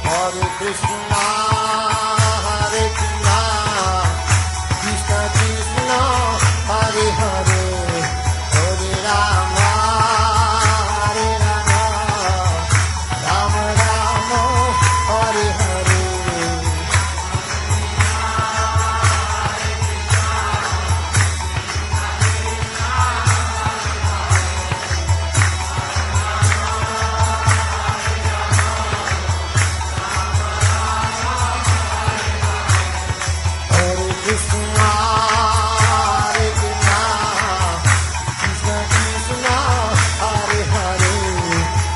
Hare Krishna, Hare Krishna, Krishna Krishna, Hare Hare, Hare Rama, Hare Rama, Rama Rama, Hare Hare. Hare Krishna, Hare Krishna, Krishna Krishna, Hare Hare,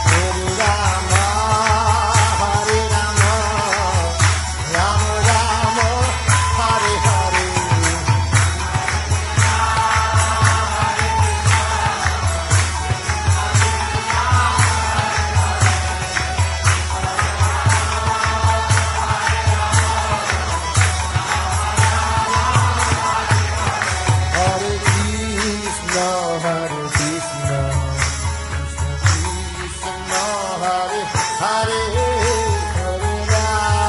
Hare Rama, Hare Rama, Rama Rama, Hare Hare. Hare Krishna, Hare Krishna, Krishna Krishna, Hare Hare, Hare Rama,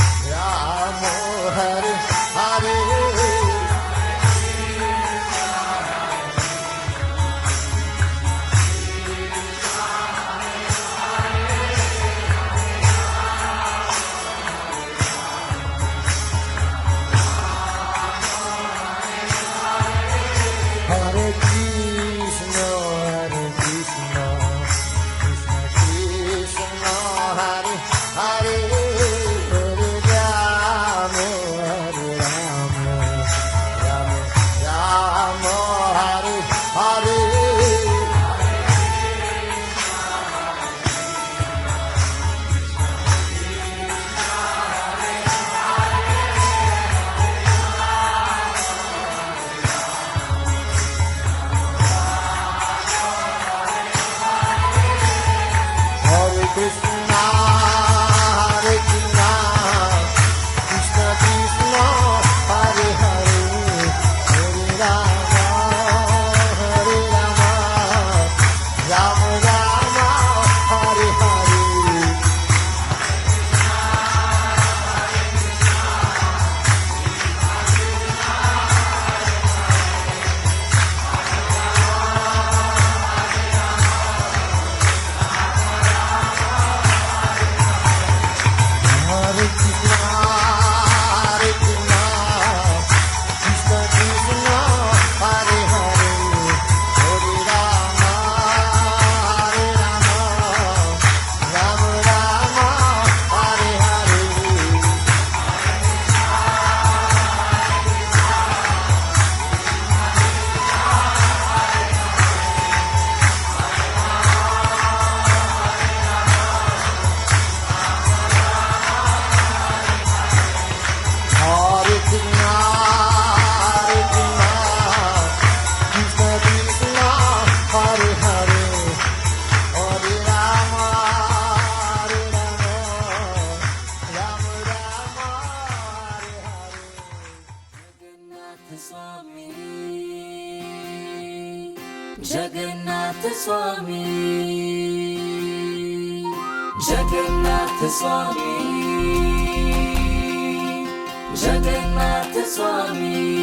Rama Rama, Hare Hare. Hare Krishna, Hare Krishna, Krishna Krishna, Hare Hare, Hare Rama, Hare Rama, Rama Rama, Hare Hare. Hare Krishna, Hare Krishna, Krishna Krishna, Hare Hare, Hare Rama, Hare Rama, Rama Rama, Hare Hare. Hare Krishna, Hare Krishna, Krishna Krishna, Hare Hare, Hare Rama, Hare Rama, Rama Rama, Hare Hare. Hare Krishna, Hare Krishna, Krishna Krishna, Hare Hare, Hare Rama, Hare Rama, Rama Rama, Hare Hare. Jagannath Swami, Jagannath Swami, Jagannath Swami,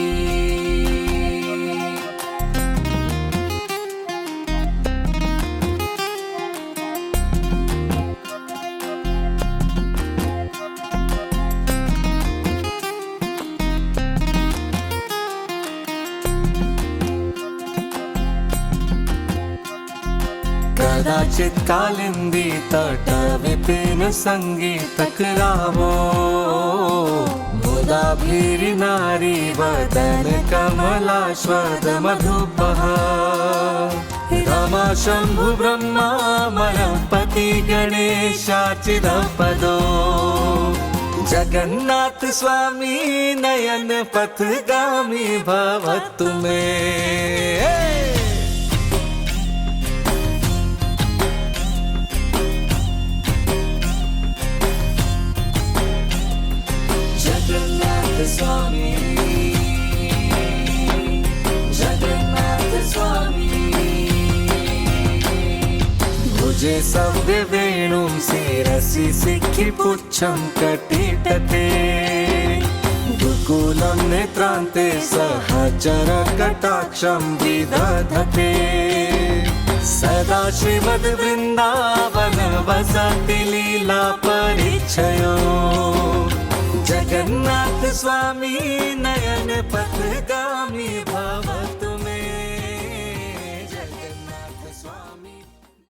कदाचित कालिंदी तट विपिन संगीतक रावो मुदा भीरि नारी वदन कमलाश्वद मधुपः रमा शंभु ब्रह्मा मयपति गणेशाचिद पदो जगन्नाथ स्वामी नयन पथगामी भवतु मे Swami, Jagannath Swami, मुझे सव्य वेणुं शिरसि सिखि पुच्छं कटितटे दुकूलं नेत्रान्ते सहचर कटाक्षं विदधते सदा श्रीमद्वृन्दावन वसति लीला परिचयो जगन्नाथ स्वामी नयन पथगामी भवतु